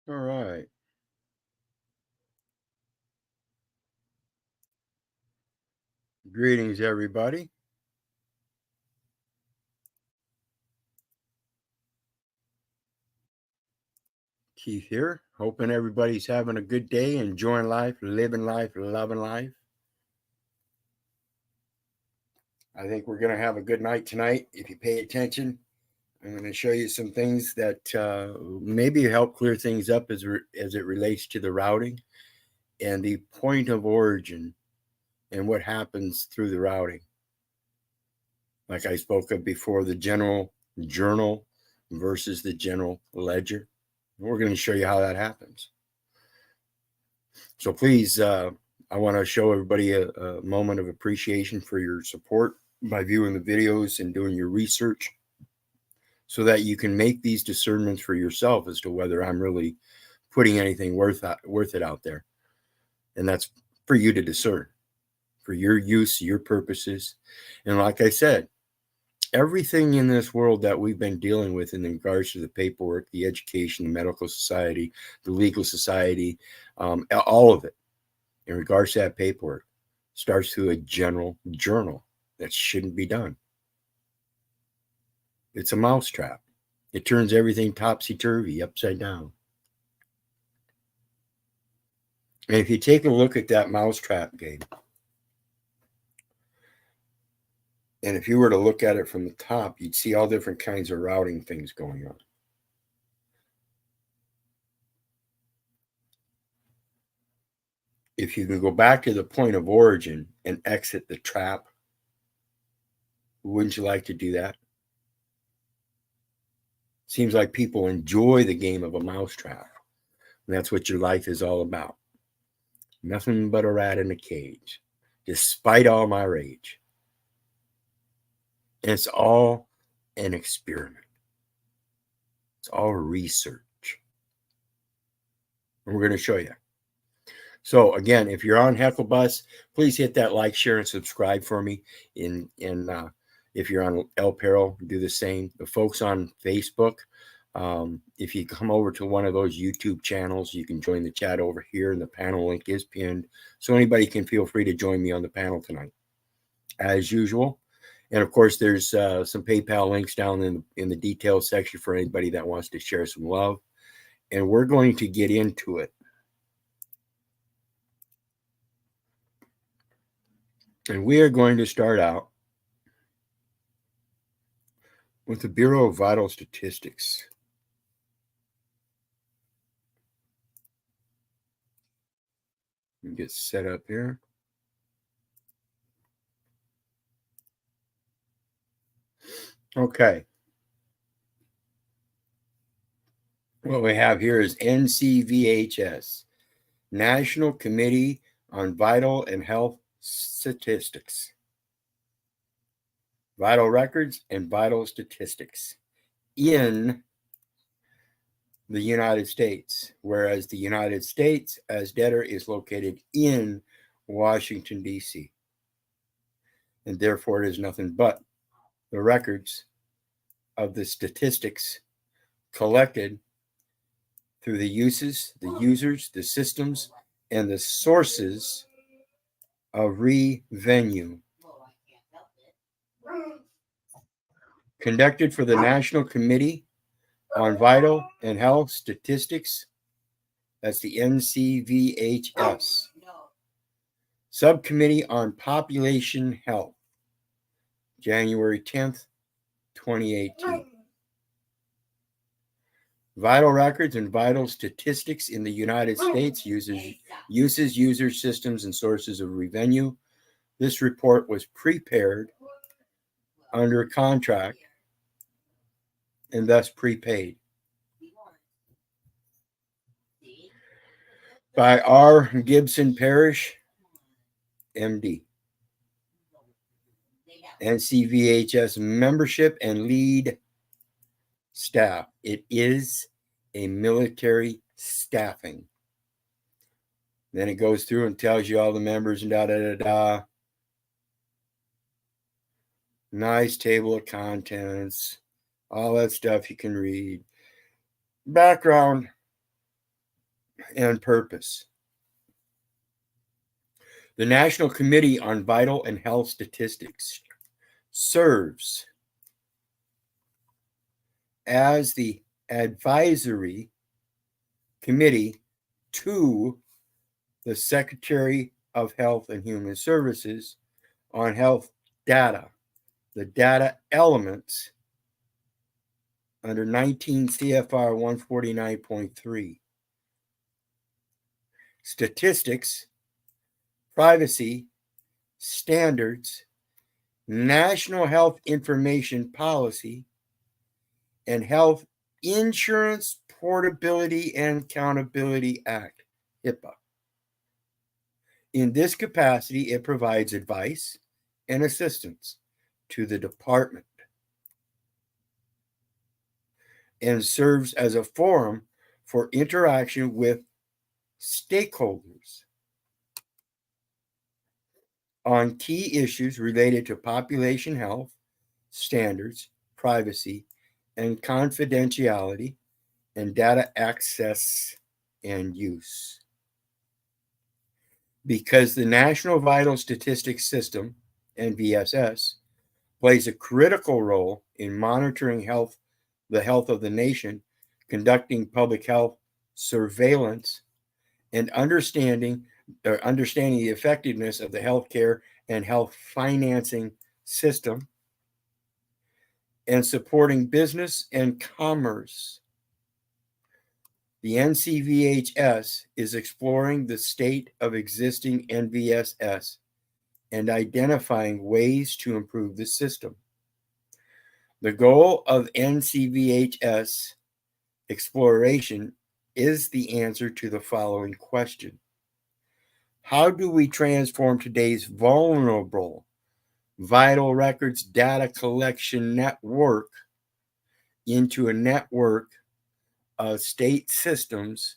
All right. Greetings, everybody. Keith here. Hoping everybody's having a good day, enjoying life, living life, loving life. I think we're going to have a good night tonight. If you pay attention, I'm going to show you some things that maybe help clear things up as it relates to the routing and the point of origin and what happens through the routing. Like I spoke of before, the general journal versus the general ledger. We're going to show you how that happens. So please, I want to show everybody a moment of appreciation for your support by viewing the videos and doing your research so that you can make these discernments for yourself as to whether I'm really putting anything worth it out there. And that's for you to discern, for your use, your purposes. And like I said, everything in this world that we've been dealing with in regards to the paperwork, the education, the medical society, the legal society, all of it in regards to that paperwork starts through a general journal that shouldn't be done. It's a mousetrap. It turns everything topsy-turvy, upside down. And if you take a look at that mousetrap game, and if you were to look at it from the top, you'd see all different kinds of routing things going on. If you can go back to the point of origin and exit the trap, wouldn't you like to do that? Seems like people enjoy the game of a mousetrap. And that's what your life is all about. Nothing but a rat in a cage, despite all my rage. And it's all an experiment. It's all research. And we're going to show you. So again, if you're on Hecklebus, please hit that like, share, and subscribe for me. If you're on El Perro, do the same. The folks on Facebook, if you come over to one of those YouTube channels, you can join the chat over here, and the panel link is pinned. So anybody can feel free to join me on the panel tonight, as usual. And of course, there's some PayPal links down in the details section for anybody that wants to share some love. And we're going to get into it. And we are going to start out with the Bureau of Vital Statistics. Get set up here. Okay. What we have here is NCVHS, National Committee on Vital and Health Statistics. Vital records and vital statistics in the United States, whereas the United States as debtor is located in Washington, D.C. And therefore it is nothing but the records of the statistics collected through the uses, the users, the systems, and the sources of revenue conducted for the National Committee on Vital and Health Statistics. That's the NCVHS. Subcommittee on Population Health, January 10th, 2018. Vital records and vital statistics in the United States uses user systems and sources of revenue. This report was prepared under contract and thus prepaid by R. Gibson Parrish, MD. NCVHS membership and lead staff. It is a military staffing. Then it goes through and tells you all the members and da da da da. Nice table of contents, all that stuff you can read. Background. and purpose. The National Committee on Vital and Health Statistics serves as the advisory committee to the Secretary of Health and Human Services on health data, the data elements under 19 CFR 149.3. Statistics, privacy, standards, National Health Information Policy, and Health Insurance Portability and Accountability Act, HIPAA. In this capacity, it provides advice and assistance to the department and serves as a forum for interaction with stakeholders on key issues related to population health, standards, privacy, and confidentiality, and data access and use. Because the National Vital Statistics System, NVSS, plays a critical role in monitoring the health of the nation, conducting public health surveillance, and understanding the effectiveness of the healthcare and health financing system, and supporting business and commerce. The NCVHS is exploring the state of existing NVSS and identifying ways to improve the system. The goal of NCVHS exploration is the answer to the following question: how do we transform today's vulnerable vital records data collection network into a network of state systems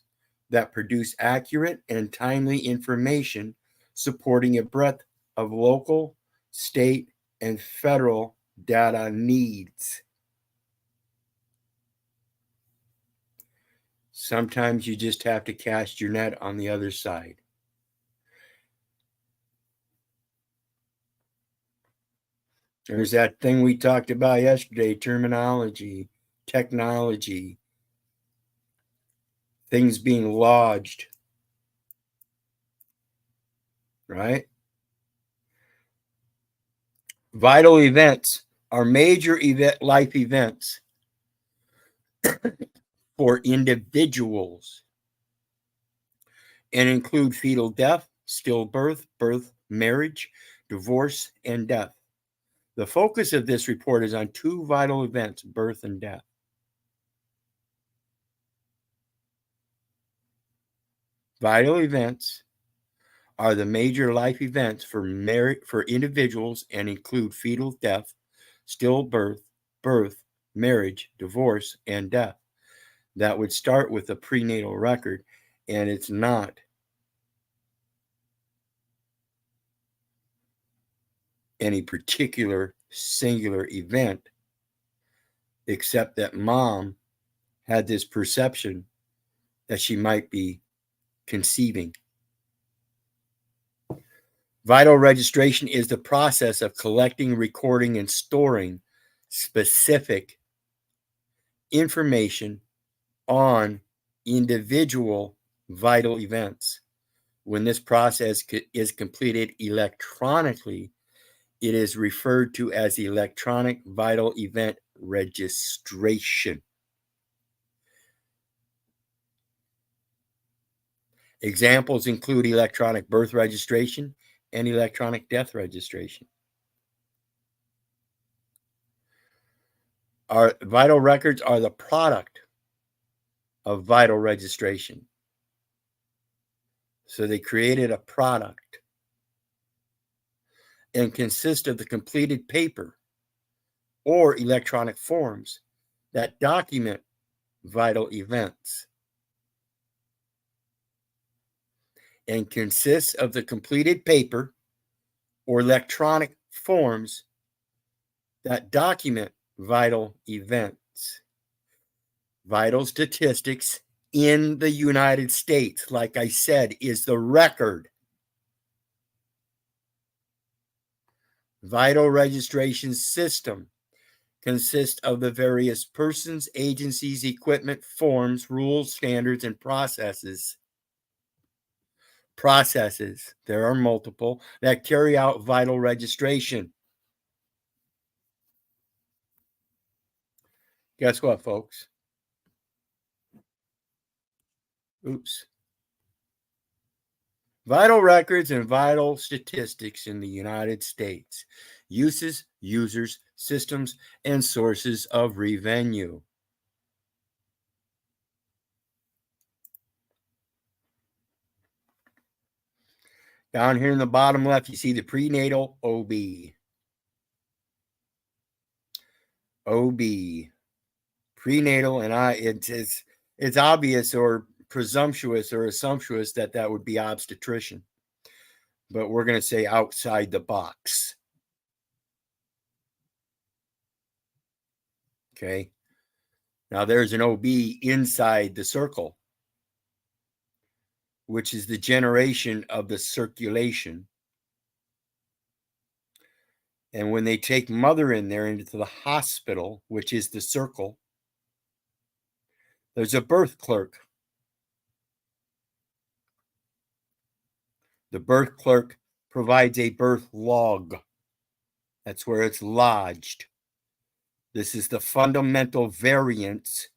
that produce accurate and timely information supporting a breadth of local, state, and federal data needs? Sometimes you just have to cast your net on the other side. There's that thing we talked about yesterday: terminology, technology, things being lodged, right? Vital events are major life events for individuals and include fetal death, stillbirth, birth, marriage, divorce, and death. The focus of this report is on two vital events: birth and death. Vital events are the major life events for individuals and include fetal death, stillbirth, birth, marriage, divorce, and death. That would start with a prenatal record, and it's not any particular singular event, except that mom had this perception that she might be conceiving. Vital registration is the process of collecting, recording, and storing specific information on individual vital events. When this process is completed electronically, it is referred to as electronic vital event registration. Examples include electronic birth registration and electronic death registration. Our vital records are the product of vital registration. So they created a product and consist of the completed paper or electronic forms that document vital events, and consists of the completed paper or electronic forms that document vital events. Vital statistics in the United States, like I said, is the record. Vital registration system consists of the various persons, agencies, equipment, forms, rules, standards, and processes. There are multiple, that carry out vital registration. Guess what, folks? Oops. Vital records and vital statistics in the United States. Uses, users, systems, and sources of revenue. Down here in the bottom left, you see the prenatal OB. OB. Prenatal, and it's obvious or presumptuous or assumptuous that would be obstetrician. But we're going to say outside the box. Okay. Now there's an OB inside the circle, which is the generation of the circulation. And when they take mother in there into the hospital, which is the circle, there's a birth clerk. The birth clerk provides a birth log. That's where it's lodged. This is the fundamental variance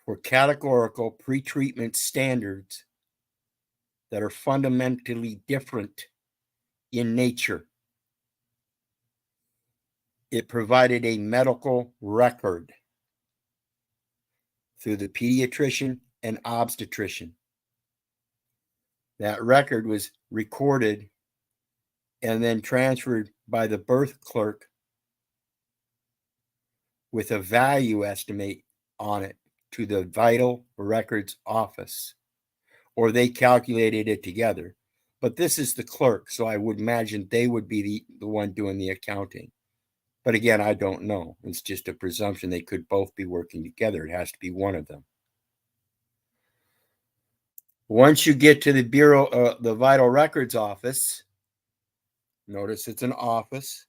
for categorical pretreatment standards that are fundamentally different in nature. It provided a medical record through the pediatrician and obstetrician. That record was recorded and then transferred by the birth clerk with a value estimate on it to the Vital Records Office, or they calculated it together. But this is the clerk, so I would imagine they would be the one doing the accounting. But again, I don't know. It's just a presumption they could both be working together. It has to be one of them. Once you get to the Bureau, the Vital Records Office, notice it's an office.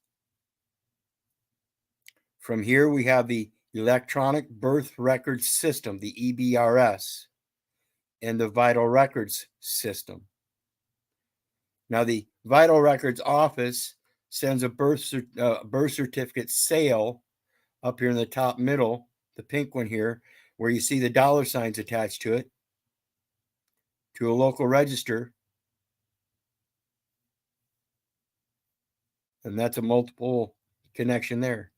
From here, we have the Electronic Birth Records System, the EBRS, and the Vital Records System. Now, the Vital Records Office sends a birth certificate sale up here in the top middle, the pink one here, where you see the dollar signs attached to it, to a local register. And that's a multiple connection there.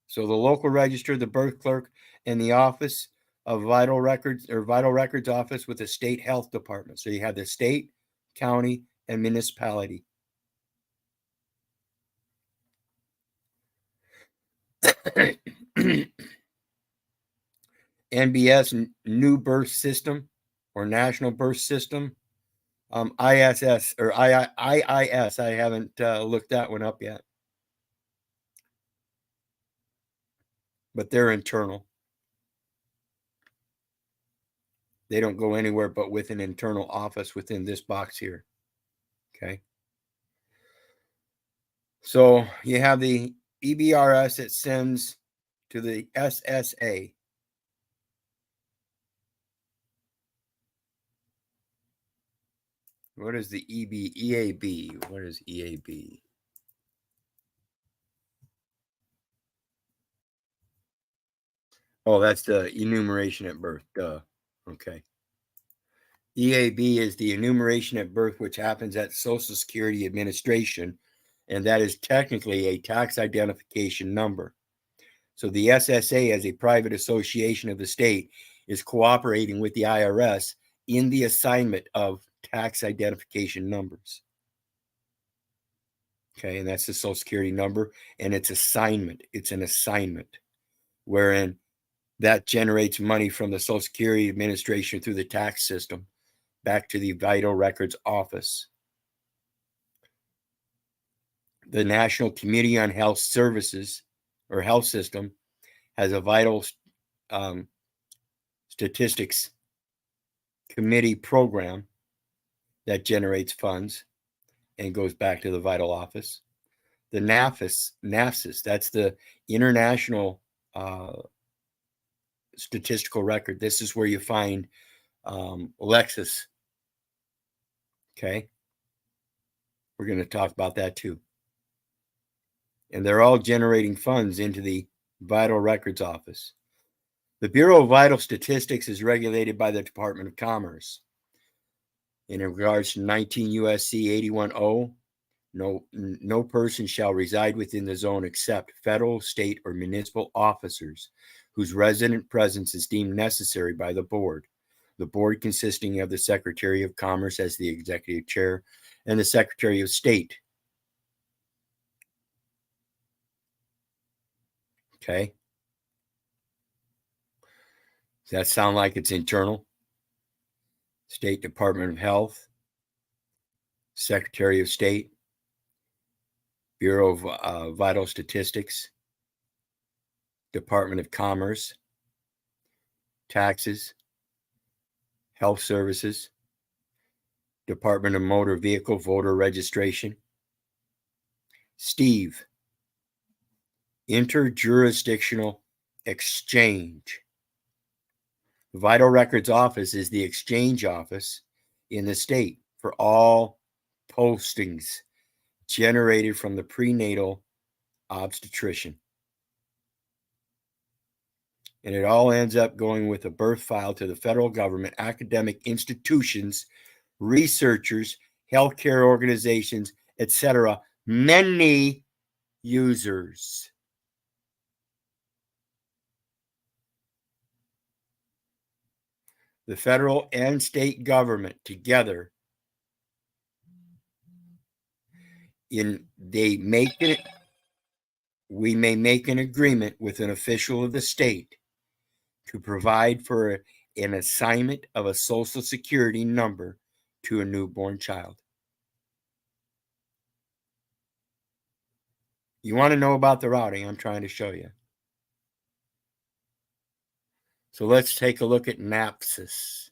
So the local register, the birth clerk, and the office of Vital Records or Vital Records Office with the state health department. So you have the state, county, and municipality. NBS, New Birth System or National Birth System. ISS or IIS. I haven't looked that one up yet. But they're internal. They don't go anywhere but with an internal office within this box here. Okay. So you have the EBRS that sends to the SSA. What is the EAB? What is EAB? Oh, that's the enumeration at birth. Duh. Okay. EAB is the enumeration at birth, which happens at Social Security Administration, and that is technically a tax identification number. So the SSA, as a private association of the state, is cooperating with the IRS in the assignment of tax identification numbers. Okay, and that's the Social Security number, and it's assignment. It's an assignment, wherein that generates money from the Social Security Administration through the tax system back to the Vital Records Office. The National Committee on Health Services or Health System has a vital statistics committee program that generates funds and goes back to the vital office. The NAFSIS, that's the International Statistical Record. This is where you find Lexis. Okay. We're going to talk about that too. And they're all generating funds into the Vital Records Office. The Bureau of Vital Statistics is regulated by the Department of Commerce. In regards to 19 U.S.C. 81.0, no person shall reside within the zone except federal, state, or municipal officers whose resident presence is deemed necessary by the board. The board consisting of the Secretary of Commerce as the executive chair and the Secretary of State. Okay. Does that sound like it's internal? State Department of Health, Secretary of State, Bureau of Vital Statistics, Department of Commerce, Taxes, Health Services, Department of Motor Vehicle Voter Registration. Steve, Interjurisdictional Exchange. The Vital Records Office is the exchange office in the state for all postings generated from the prenatal obstetrician. And it all ends up going with a birth file to the federal government, academic institutions, researchers, healthcare organizations, etc. Many users. The federal and state government together we may make an agreement with an official of the state to provide for an assignment of a social security number to a newborn child. You want to know about the routing? I'm trying to show you. So let's take a look at NAFSIS.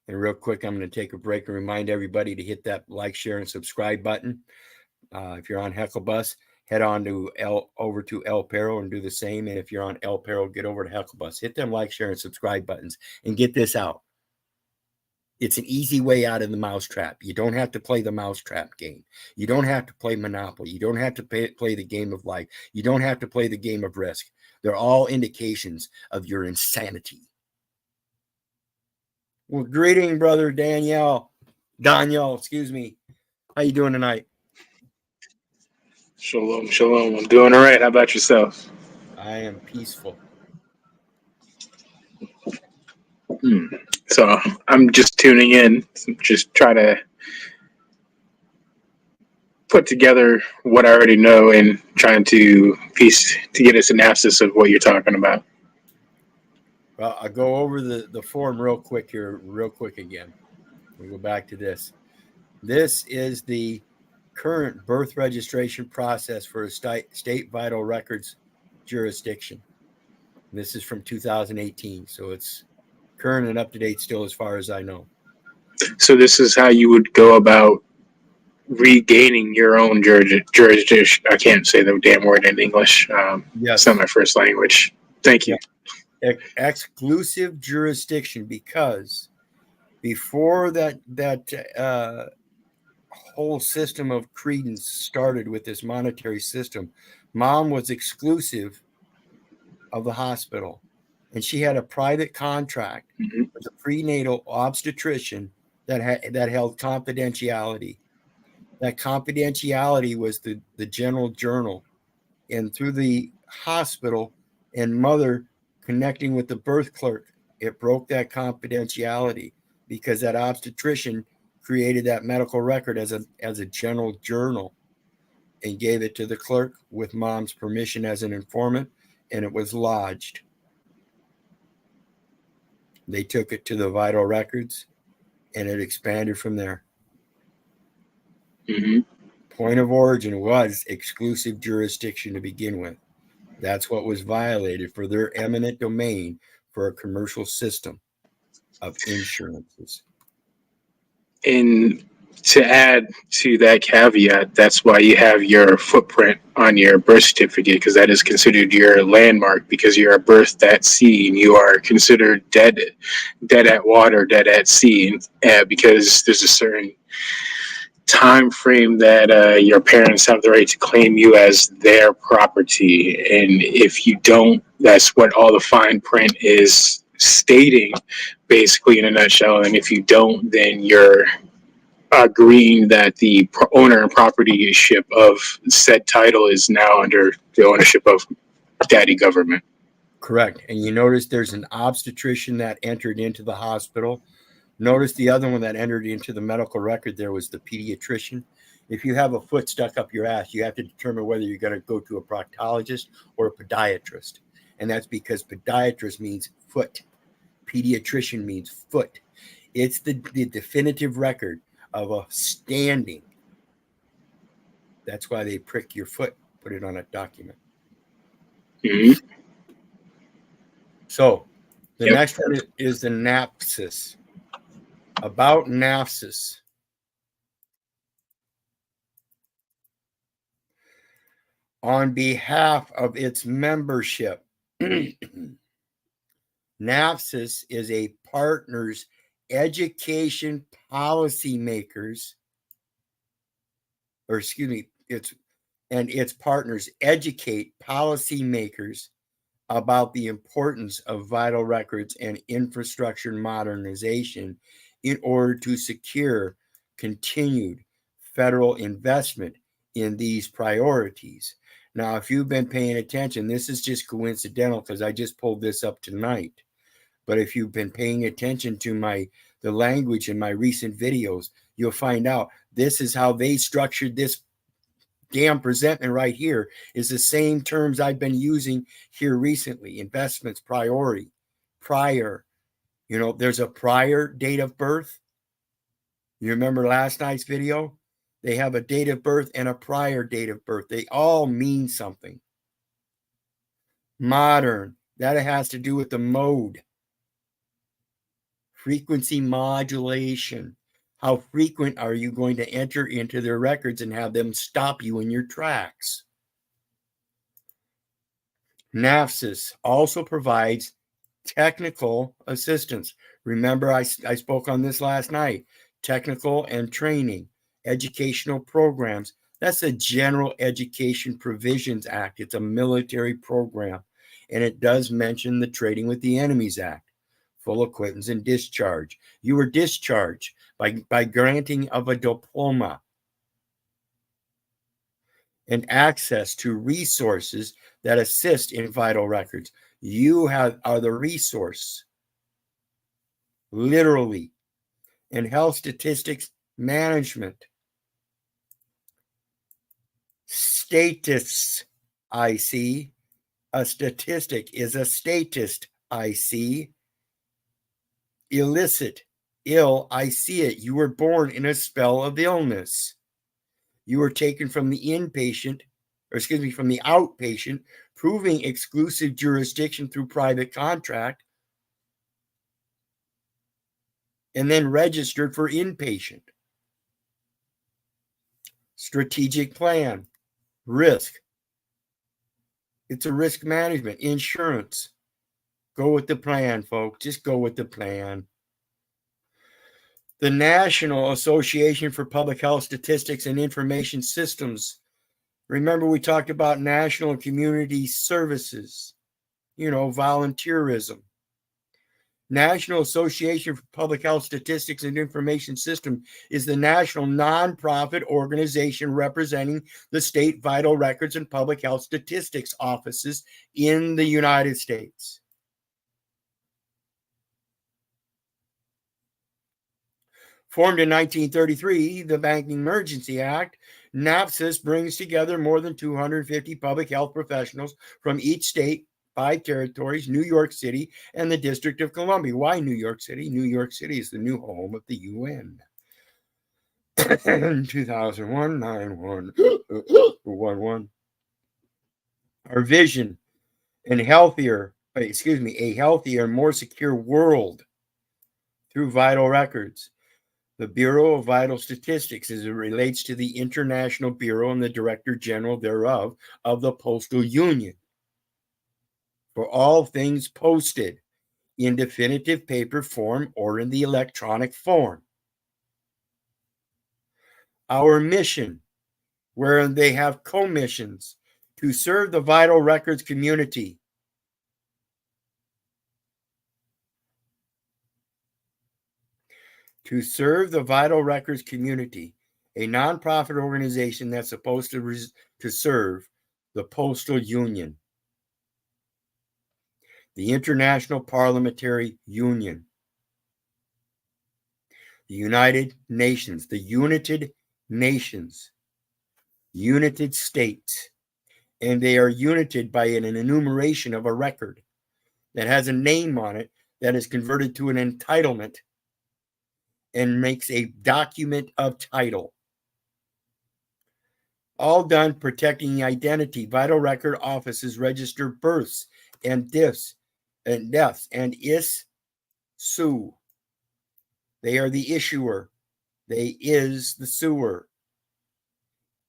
And real quick, I'm going to take a break and remind everybody to hit that like, share, and subscribe button. If you're on HeckleBus, head on to over to El Perro and do the same. And if you're on El Perro, get over to HeckleBus. Hit them like, share, and subscribe buttons and get this out. It's an easy way out of the mousetrap. You don't have to play the mousetrap game. You don't have to play Monopoly. You don't have to play the game of life. You don't have to play the game of risk. They're all indications of your insanity. Well, greeting, brother Daniel, excuse me. How you doing tonight? Shalom, shalom. I'm doing all right. How about yourself? I am peaceful. So I'm just tuning in, just try to put together what I already know and trying to piece to get a synopsis of what you're talking about. Well, I'll go over the form real quick again. We'll go back to this. This is the current birth registration process for a state vital records jurisdiction. This is from 2018, so it's current and up to date still as far as I know. So this is how you would go about regaining your own jurisdiction. I can't say the damn word in English. Yes. It's not my first language. Thank you. Yeah. Exclusive jurisdiction, because before that whole system of credence started with this monetary system, mom was exclusive of the hospital, and she had a private contract with a prenatal obstetrician that held confidentiality. That confidentiality was the general journal, and through the hospital and mother connecting with the birth clerk, it broke that confidentiality, because that obstetrician created that medical record as a general journal and gave it to the clerk with mom's permission as an informant, and it was lodged. They took it to the vital records, and it expanded from there. point of origin was exclusive jurisdiction to begin with. That's what was violated for their eminent domain for a commercial system of insurances. And to add to that caveat, that's why you have your footprint on your birth certificate, because that is considered your landmark, because you are birthed at sea and you are considered dead at water, dead at sea, because there's a certain time frame that your parents have the right to claim you as their property. And if you don't, that's what all the fine print is stating, basically, in a nutshell. And if you don't, then you're agreeing that the owner and proprietorship of said title is now under the ownership of daddy government. Correct. And you notice there's an obstetrician that entered into the hospital. Notice the other one that entered into the medical record there was the pediatrician. If you have a foot stuck up your ass, you have to determine whether you're going to go to a proctologist or a podiatrist. And that's because podiatrist means foot. Pediatrician means foot. It's the definitive record of a standing. That's why they prick your foot, put it on a document. Mm-hmm. So the next one is the NAPSIS. About NAPSIS. On behalf of its membership, NAPSIS is a partner's education policymakers, or excuse me, its partners educate policymakers about the importance of vital records and infrastructure modernization in order to secure continued federal investment in these priorities. Now, if you've been paying attention, this is just coincidental because I just pulled this up tonight. But if you've been paying attention to the language in my recent videos, you'll find out this is how they structured this damn presentment right here is the same terms I've been using here recently. Investments, priority, prior. You know, there's a prior date of birth. You remember last night's video? They have a date of birth and a prior date of birth. They all mean something. Modern, that has to do with the mode. Frequency modulation. How frequent are you going to enter into their records and have them stop you in your tracks? NAPSIS also provides technical assistance. Remember, I spoke on this last night. Technical and training, educational programs. That's the General Education Provisions Act. It's a military program, and it does mention the Trading with the Enemies Act, full acquittance and discharge. You were discharged by granting of a diploma and access to resources that assist in vital records. You are the resource, literally, in health statistics management. Status IC. A statistic is a statist IC. Illicit, ill, I see it. You were born in a spell of illness. You were taken from the inpatient, from the outpatient, proving exclusive jurisdiction through private contract, and then registered for inpatient. Strategic plan, risk. It's a risk management, insurance. Go with the plan, folks. Just go with the plan. The National Association for Public Health Statistics and Information Systems. Remember, we talked about national and community services, volunteerism. National Association for Public Health Statistics and Information System is the national nonprofit organization representing the state vital records and public health statistics offices in the United States. Formed in 1933, the Banking Emergency Act, NAPSIS brings together more than 250 public health professionals from each state, 5 territories, New York City, and the District of Columbia. Why New York City? New York City is the new home of the UN. 2001 9111. Our vision and a healthier, more secure world through vital records. The Bureau of Vital Statistics, as it relates to the International Bureau and the Director General thereof of the Postal Union, for all things posted in definitive paper form or in the electronic form. Our mission, wherein they have commissions to serve the vital records community. To serve the vital records community, a nonprofit organization that's supposed to serve the Postal Union, the International Parliamentary Union, the United Nations, the United Nations, United States, and they are united by an enumeration of a record that has a name on it that is converted to an entitlement and makes a document of title. All done protecting the identity. Vital record offices register births and deaths and issue. They are the issuer. They is the sewer.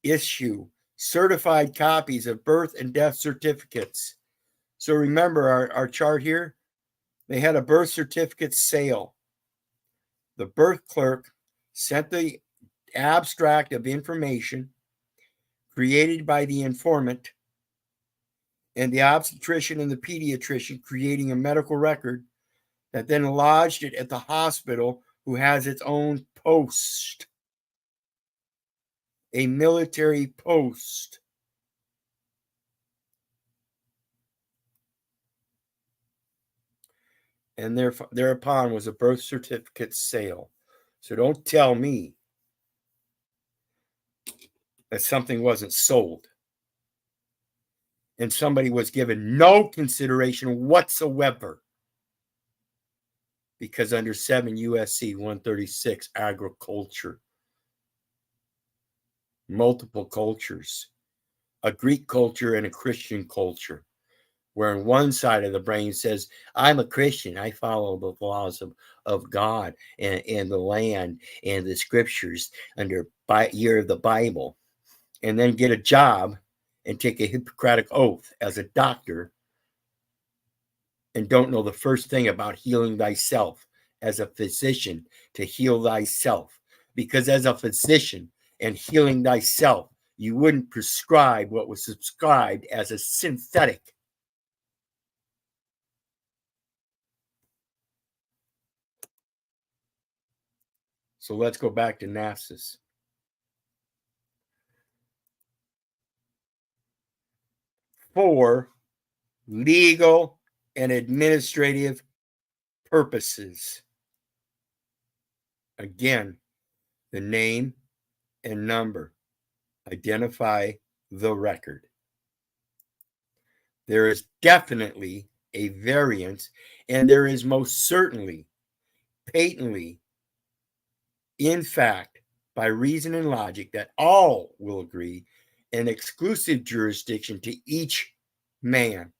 Issue certified copies of birth and death certificates. So remember our chart here, they had a birth certificate sale. The birth clerk sent the abstract of information created by the informant, and the obstetrician and the pediatrician creating a medical record that then lodged it at the hospital, who has its own post, a military post. And thereupon was a birth certificate sale. So don't tell me that something wasn't sold and somebody was given no consideration whatsoever, because under 7 USC 136, agriculture, multiple cultures, a Greek culture and a Christian culture, where on one side of the brain says, I'm a Christian, I follow the laws of God and the land and the scriptures under year of the Bible, and then get a job and take a Hippocratic oath as a doctor and don't know the first thing about healing thyself as a physician, to heal thyself. Because as a physician and healing thyself, you wouldn't prescribe what was subscribed as a synthetic. So let's go back to NASA's. For legal and administrative purposes. Again, the name and number identify the record. There is definitely a variance, and there is most certainly, patently, in fact, by reason and logic, that all will agree, an exclusive jurisdiction to each man.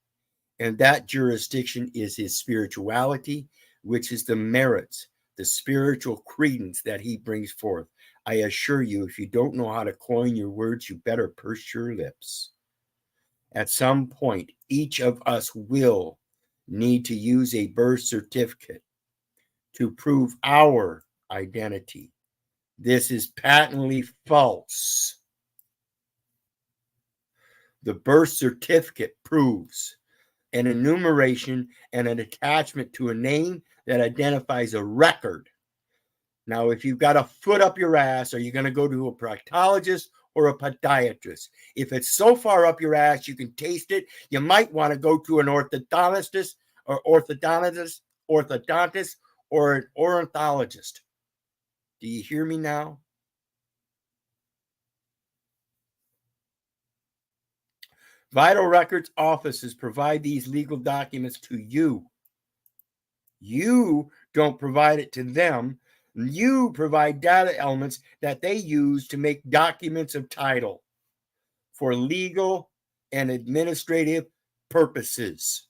And that jurisdiction is his spirituality, which is the merits, the spiritual credence that he brings forth. I assure you, if you don't know how to coin your words, you better purse your lips. At some point, each of us will need to use a birth certificate to prove our identity. This is patently false. The birth certificate proves an enumeration and an attachment to a name that identifies a record. Now, if you've got a foot up your ass, are you going to go to a proctologist or a podiatrist? If it's so far up your ass you can taste it, you might want to go to an orthodontist or an ornithologist. Do you hear me now? Vital records offices provide these legal documents to you. You don't provide it to them. You provide data elements that they use to make documents of title for legal and administrative purposes.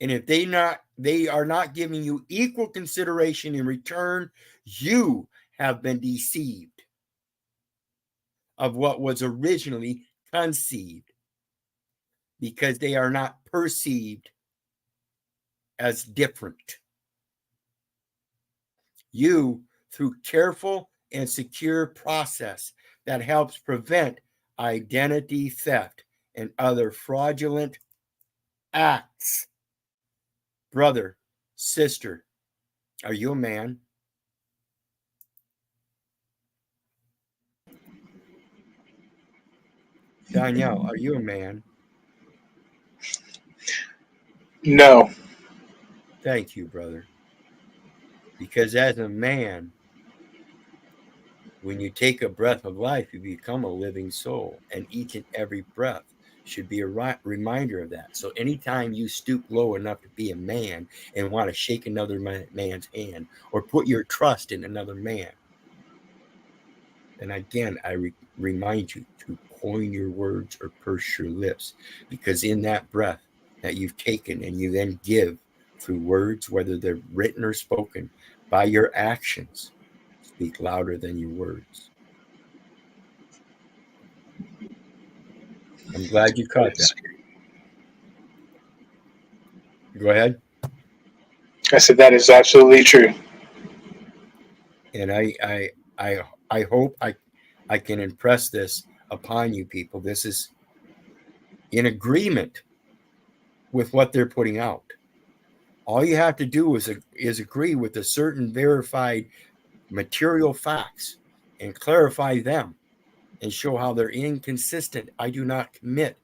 And if they are not giving you equal consideration in return, you have been deceived of what was originally conceived, because they are not perceived as different. You, through careful and secure process that helps prevent identity theft and other fraudulent acts. Brother, sister, are you a man? Danielle, are you a man? No. Thank you, brother. Because as a man, when you take a breath of life, you become a living soul, and each and every breath should be a reminder of that. So anytime you stoop low enough to be a man and want to shake another man's hand or put your trust in another man, then again, I remind you to coin your words or purse your lips, because in that breath that you've taken and you then give through words, whether they're written or spoken, by your actions, speak louder than your words. I'm glad you caught that. Go ahead. I said that is absolutely true. And I hope I can impress this upon you people. This is in agreement with what they're putting out. All you have to do is agree with a certain verified material facts and clarify them and show how they're inconsistent. I do not commit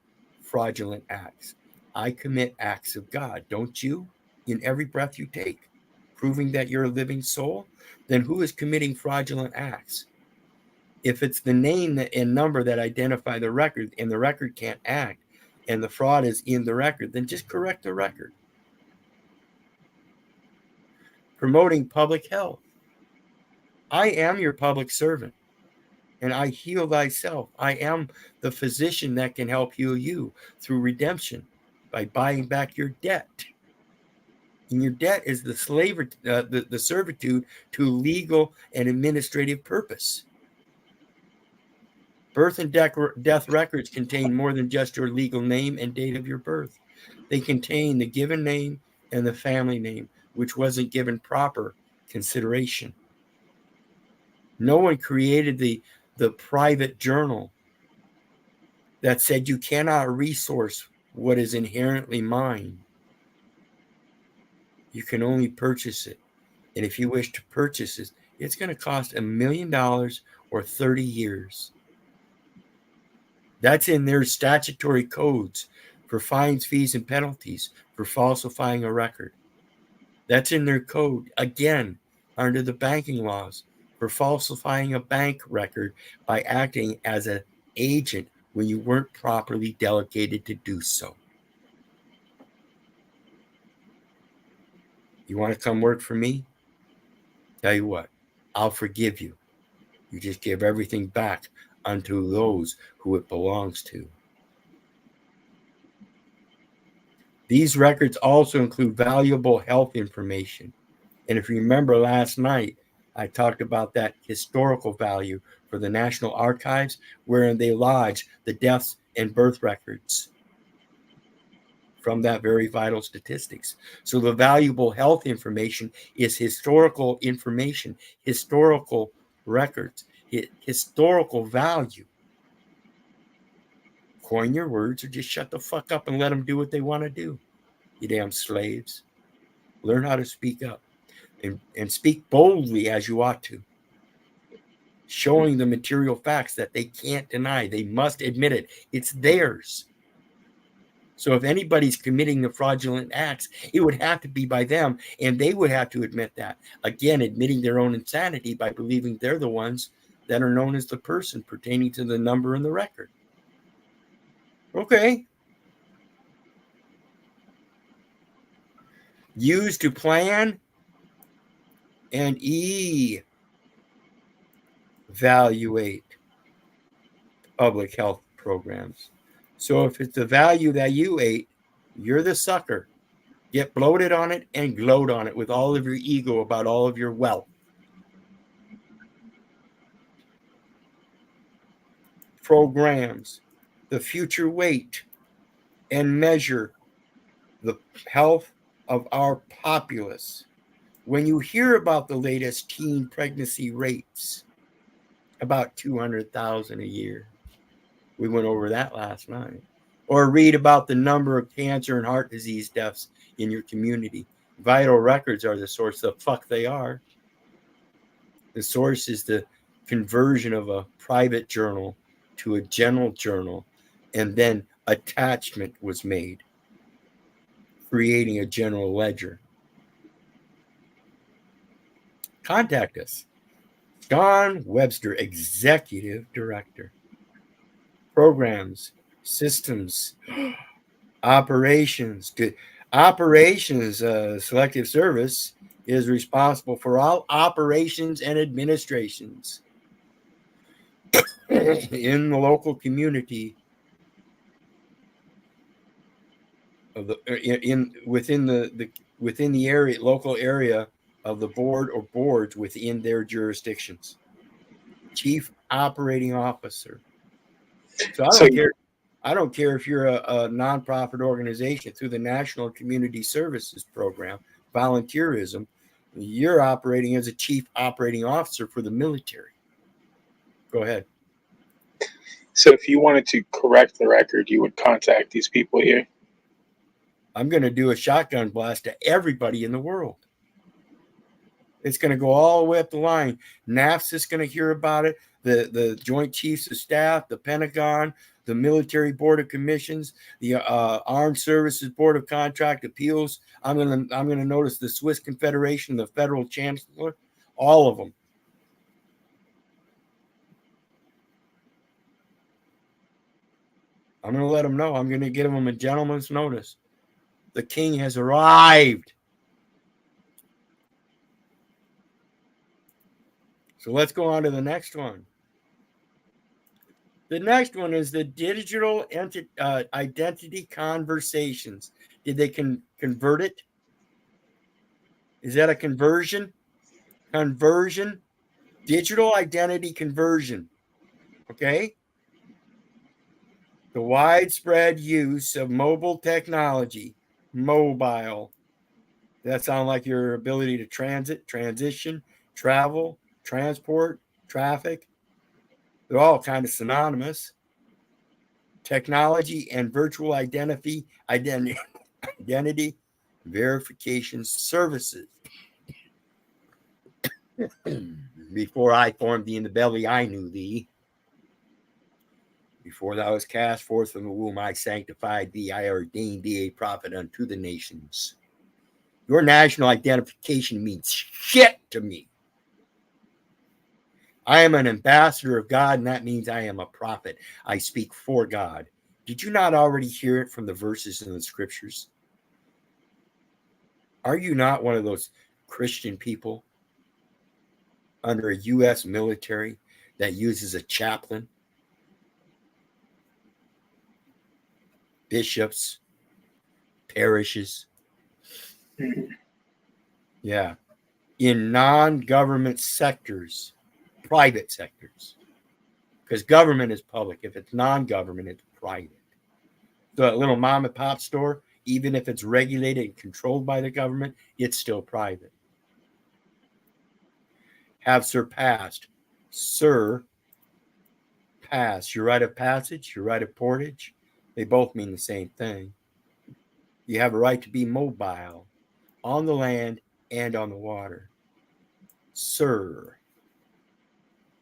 fraudulent acts. I commit acts of God. Don't you? In every breath you take, proving that you're a living soul, then who is committing fraudulent acts? If it's the name and number that identify the record, and the record can't act, and the fraud is in the record, then just correct the record. Promoting public health. I am your public servant, and I heal thyself. I am the physician that can help heal you through redemption by buying back your debt. And your debt is the servitude to legal and administrative purpose. Birth and death records contain more than just your legal name and date of your birth. They contain the given name and the family name, which wasn't given proper consideration. No one created the private journal that said you cannot resource what is inherently mine. You can only purchase it. And if you wish to purchase it, it's going to cost $1 million or 30 years. That's in their statutory codes for fines, fees, and penalties for falsifying a record. That's in their code, again, under the banking laws, for falsifying a bank record by acting as an agent when you weren't properly delegated to do so. You want to come work for me? Tell you what, I'll forgive you. You just give everything back unto those who it belongs to. These records also include valuable health information. And if you remember last night, I talked about that historical value for the National Archives, wherein they lodge the deaths and birth records from that very vital statistics. So the valuable health information is historical information, historical records, historical value. Coin your words or just shut the fuck up and let them do what they want to do. You damn slaves. Learn how to speak up and speak boldly as you ought to. Showing the material facts that they can't deny. They must admit it. It's theirs. So if anybody's committing the fraudulent acts, it would have to be by them, and they would have to admit that. Again, admitting their own insanity by believing they're the ones that are known as the person pertaining to the number in the record. Okay. Used to plan and evaluate public health programs. So if it's the value that you ate, you're the sucker. Get bloated on it and gloat on it with all of your ego about all of your wealth. Programs, the future weight, and measure the health of our populace. When you hear about the latest teen pregnancy rates, about 200,000 a year. We went over that last night. Or read about the number of cancer and heart disease deaths in your community. Vital records are the source. The fuck they are. The source is the conversion of a private journal to a general journal, and then attachment was made, creating a general ledger. Contact us. Don Webster, Executive Director. Programs, systems, operations. Operations Selective Service is responsible for all operations and administrations in the local community of the within the area, local area of the board or boards within their jurisdictions. Chief Operating Officer. So I don't care if you're a nonprofit organization through the National Community Services Program, volunteerism, you're operating as a chief operating officer for the military. Go ahead. So if you wanted to correct the record, you would contact these people here. I'm going to do a shotgun blast to everybody in the world. It's going to go all the way up the line. NAFTA is going to hear about it. The Joint Chiefs of Staff, the Pentagon, the Military Board of Commissions, the Armed Services Board of Contract Appeals. I'm gonna notice the Swiss Confederation, the Federal Chancellor, all of them. I'm gonna let them know. I'm gonna give them a gentleman's notice. The king has arrived. So let's go on to the next one. The next one is the digital identity conversations. Did they convert it? Is that a conversion? Conversion, digital identity conversion. Okay. The widespread use of mobile technology, mobile. That sound like your ability to transit, transition, travel, transport, traffic. They're all kind of synonymous. Technology and virtual identity verification services. Before I formed thee in the belly, I knew thee. Before thou was cast forth from the womb, I sanctified thee. I ordained thee a prophet unto the nations. Your national identification means shit to me. I am an ambassador of God, and that means I am a prophet. I speak for God. Did you not already hear it from the verses in the scriptures? Are you not one of those Christian people under a U.S. military that uses a chaplain, bishops, parishes? Yeah. In non-government sectors, private sectors, because government is public. If it's non-government, it's private. The little mom and pop store, even if it's regulated and controlled by the government, it's still private. Have surpassed, surpass, your rite of passage, your rite of portage, they both mean the same thing. You have a right to be mobile on the land and on the water. Sir.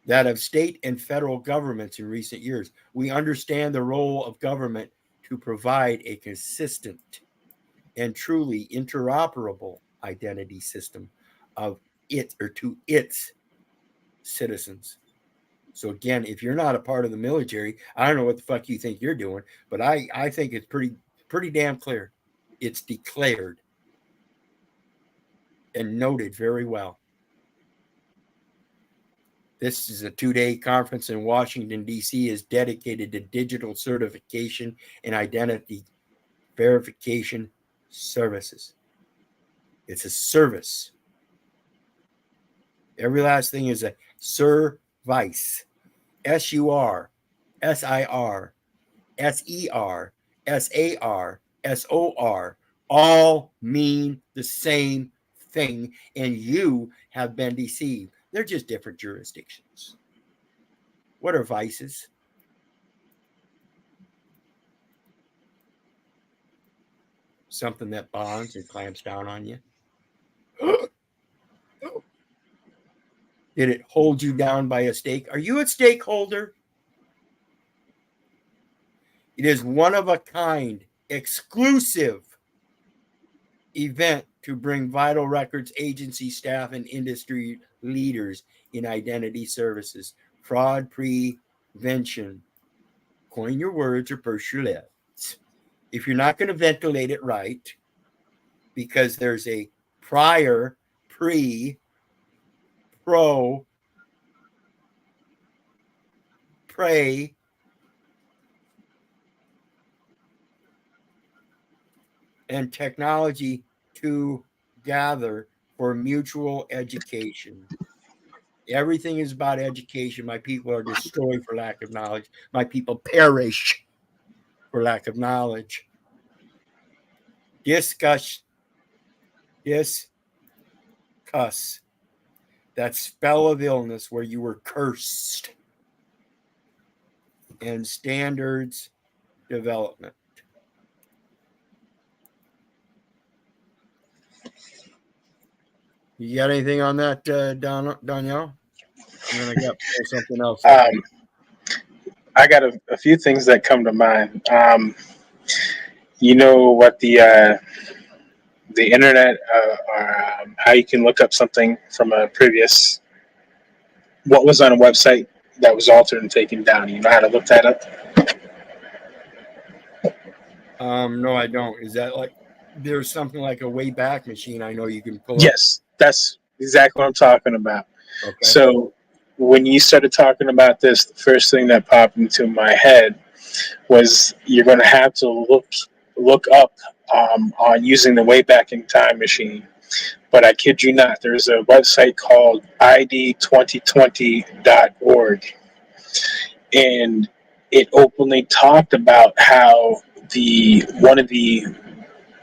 That of state and federal governments in recent years. We understand the role of government to provide a consistent and truly interoperable identity system of it or to its citizens. So again, if you're not a part of the military, I don't know what the fuck you think you're doing, but I think it's pretty damn clear. It's declared and noted very well. This is a 2-day conference in Washington, D.C. is dedicated to digital certification and identity verification services. It's a service. Every last thing is a service. SUR, SIR, SER, SAR, SOR all mean the same thing, and you have been deceived. They're just different jurisdictions. What are vices? Something that bonds and clamps down on you. Did it hold you down by a stake? Are you a stakeholder? It is one of a kind, exclusive event to bring vital records agency staff and industry leaders in identity services, fraud prevention. Coin your words or purse your lips. If you're not going to ventilate it right, because there's a prior, pre, pro, pray, and technology together for mutual education. Everything is about education. My people are destroyed for lack of knowledge. My people perish for lack of knowledge. Discuss. That spell of illness where you were cursed. And standards development. You got anything on that, Danielle? And then I got something else. I got a few things that come to mind. You know what the internet, how you can look up something from a previous, what was on a website that was altered and taken down. You know how to look that up? No, I don't. Is that like there's something like a Wayback Machine? I know you can pull. Yes, that's exactly what I'm talking about. Okay. So when you started talking about this, the first thing that popped into my head was you're going to have to look up on using the Wayback in Time machine. But I kid you not, there's a website called ID2020.org, and it openly talked about how one of the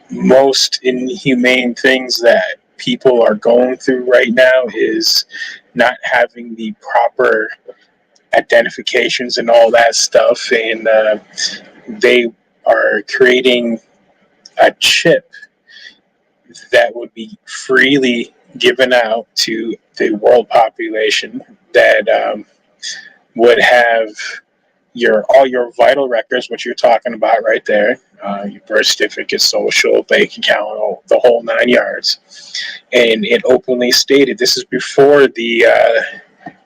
most inhumane things that people are going through right now is not having the proper identifications and all that stuff, and they are creating a chip that would be freely given out to the world population that would have all your vital records, which you're talking about right there, your birth certificate, social, bank account, the whole 9 yards. And it openly stated, this is before the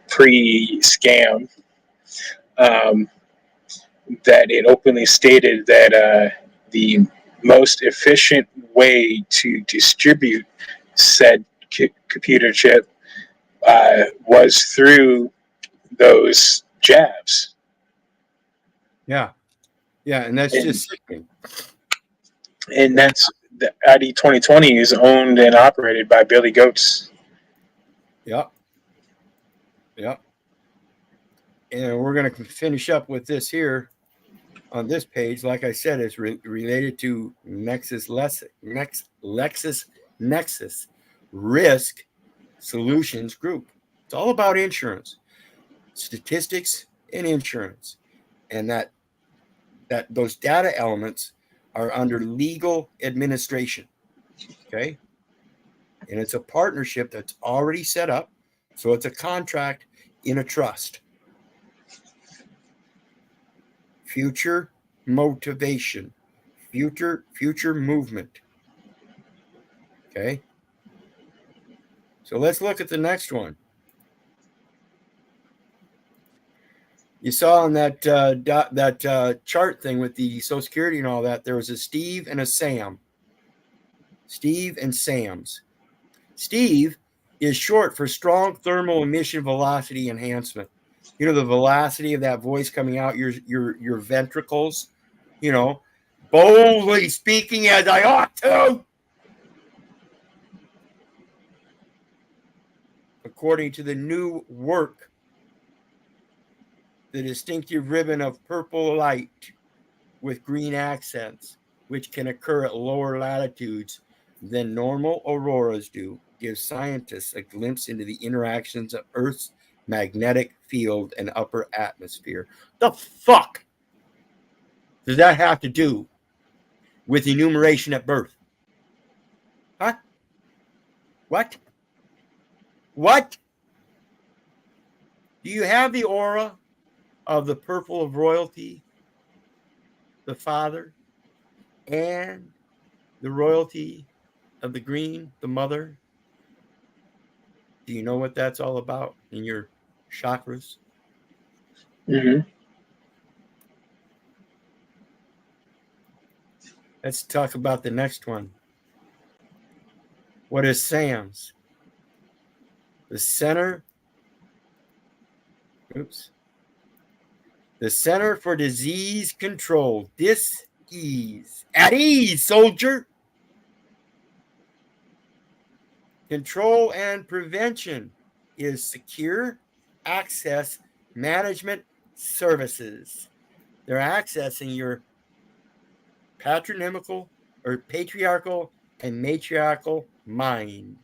pre-scam, that it openly stated that the most efficient way to distribute said computer chip was through those jabs. Yeah, and that's just sickening. And that's the ID 2020 is owned and operated by Billy Goetz. Yep. And we're going to finish up with this here on this page. Like I said, it's related to LexisNexis Risk Solutions Group. It's all about insurance, statistics, and insurance, and that those data elements are under legal administration. Okay, and it's a partnership that's already set up, so it's a contract in a trust. Future motivation, future movement. Okay, so let's look at the next one. You saw on that chart thing with the Social Security and all that, there was a Steve and a Sam. Steve and Sam's. Steve is short for strong thermal emission velocity enhancement. You know, the velocity of that voice coming out your ventricles, you know, boldly speaking as I ought to. According to the new work, the distinctive ribbon of purple light with green accents, which can occur at lower latitudes than normal auroras do, gives scientists a glimpse into the interactions of Earth's magnetic field and upper atmosphere. The fuck does that have to do with enumeration at birth? Huh? What? What? Do you have the aura of the purple of royalty, the father, and the royalty of the green, the mother? Do you know what that's all about in your chakras? Mm-hmm. Let's talk about the next one. What is SAMS? The Center for Disease Control. Dis-ease. At ease, soldier. Control and prevention is secure access management services. They're accessing your patriarchal and matriarchal mind.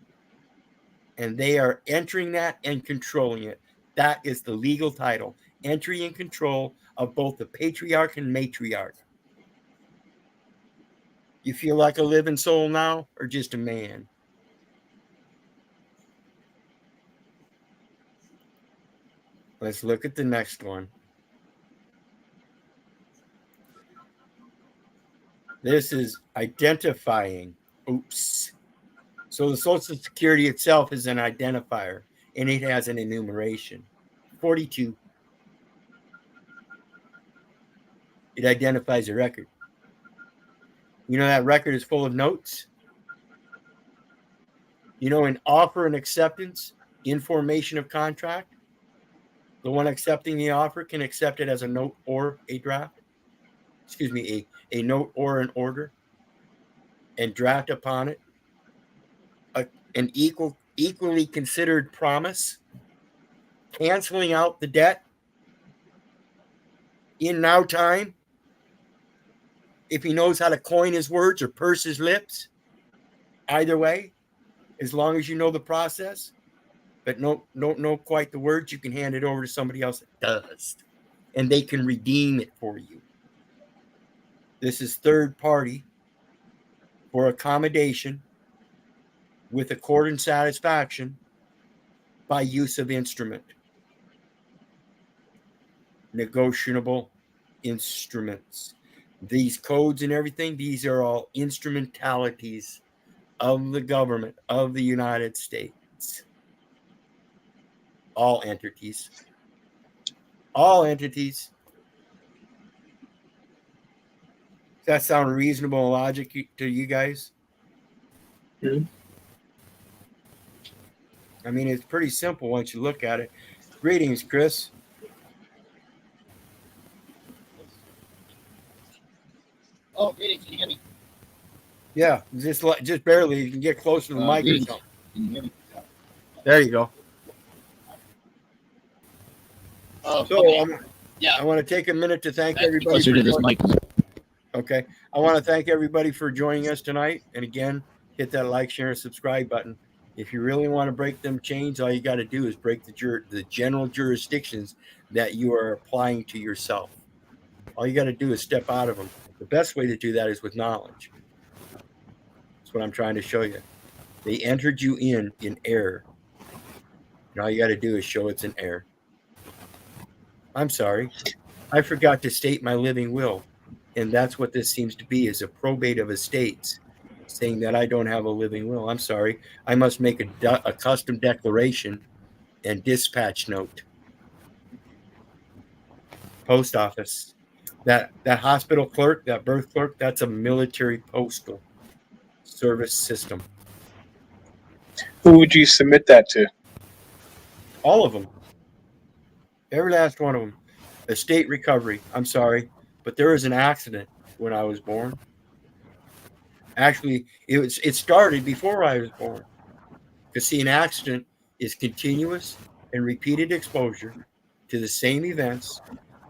And they are entering that and controlling it. That is the legal title. Entry and control of both the patriarch and matriarch. You feel like a living soul now or just a man? Let's look at the next one. This is identifying. Oops. So the Social Security itself is an identifier, and it has an enumeration. 42. It identifies a record. You know that record is full of notes? You know, in offer and acceptance, information of contract, the one accepting the offer can accept it as a note or a draft. Excuse me, a note or an order, and draft upon it an equally considered promise, canceling out the debt in now time, if he knows how to coin his words or purse his lips. Either way, as long as you know the process, but don't know quite the words, you can hand it over to somebody else that does, and they can redeem it for you. This is third party for accommodation with accord and satisfaction by use of instrument. Negotiable instruments. These codes and everything, these are all instrumentalities of the government of the United States. All entities. All entities. Does that sound reasonable and logic to you guys? Mm-hmm. I mean, it's pretty simple once you look at it. Greetings, Chris. Oh, greetings. Can you hear me? Yeah, just barely. You can get closer to the mic or something. Can you hear me? There you go. Oh, So okay. I want to take a minute to thank everybody. Closer to this mic. Okay. I want to thank everybody for joining us tonight. And again, hit that like, share, and subscribe button. If you really want to break them chains, all you got to do is break the general jurisdictions that you are applying to yourself. All you got to do is step out of them. The best way to do that is with knowledge. That's what I'm trying to show you. They entered you in error. And all you got to do is show it's an error. I'm sorry. I forgot to state my living will. And that's what this seems to be, is a probate of estates saying that I don't have a living will. I'm sorry. I must make a custom declaration and dispatch note. Post office. That hospital clerk, that birth clerk, that's a military postal service system. Who would you submit that to? All of them. Every last one of them. Estate recovery. I'm sorry, but there was an accident when I was born. Actually, it started before I was born. Because see, an accident is continuous and repeated exposure to the same events,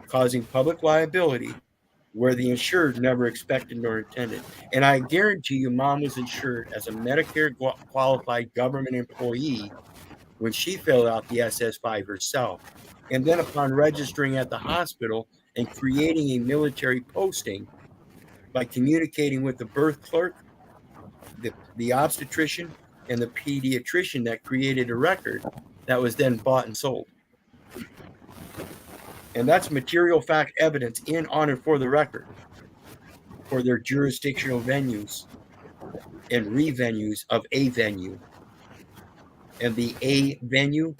causing public liability where the insured never expected nor intended. And I guarantee you, Mom was insured as a Medicare qualified government employee when she filled out the SS5 herself. And then upon registering at the hospital and creating a military posting by communicating with the birth clerk, the obstetrician, and the pediatrician that created a record that was then bought and sold. And that's material fact evidence in, on, and for the record for their jurisdictional venues and revenues of a venue. And the A venue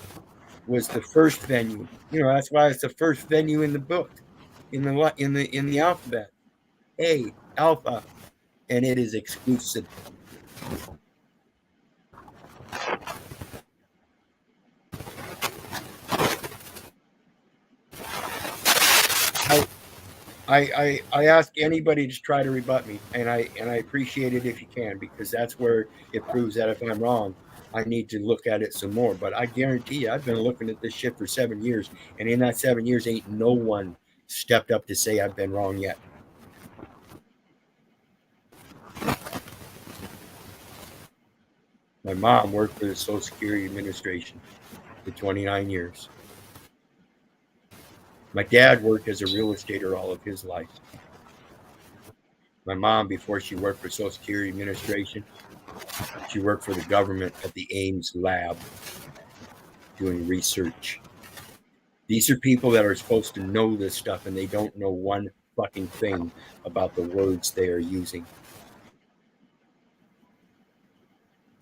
was the first venue. You know, that's why it's the first venue in the book, in the alphabet. A, alpha, and it is exclusive. I ask anybody to try to rebut me, and I appreciate it if you can, because that's where it proves that if I'm wrong, I need to look at it some more. But I guarantee you, I've been looking at this shit for 7 years, and in that 7 years, ain't no one stepped up to say I've been wrong yet. My mom worked for the Social Security Administration for 29 years. My dad worked as a real estater all of his life. My mom, before she worked for Social Security Administration, she worked for the government at the Ames lab doing research. These are people that are supposed to know this stuff, and they don't know one fucking thing about the words they are using.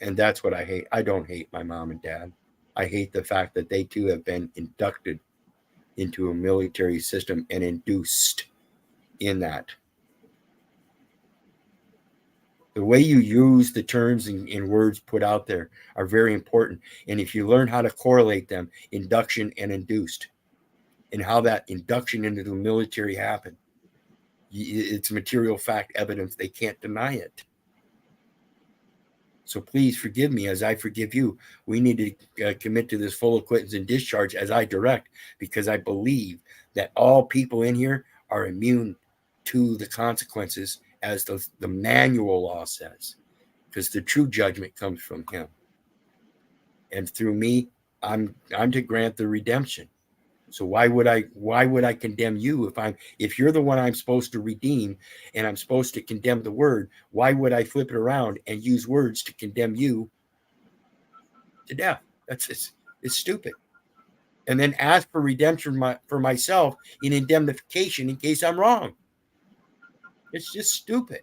And that's what I hate. I don't hate my mom and dad. I hate the fact that they too have been inducted into a military system and induced in that. The way you use the terms and words put out there are very important. And if you learn how to correlate them, induction and induced, and how that induction into the military happened, it's material fact evidence. They can't deny it. So please forgive me as I forgive you. We need to commit to this full acquittance and discharge as I direct, because I believe that all people in here are immune to the consequences, as the manual law says, because the true judgment comes from him. And through me, I'm to grant the redemption. So why would I condemn you if you're the one I'm supposed to redeem and I'm supposed to condemn the word? Why would I flip it around and use words to condemn you to death? It's stupid. And then ask for redemption for myself in indemnification in case I'm wrong. It's just stupid.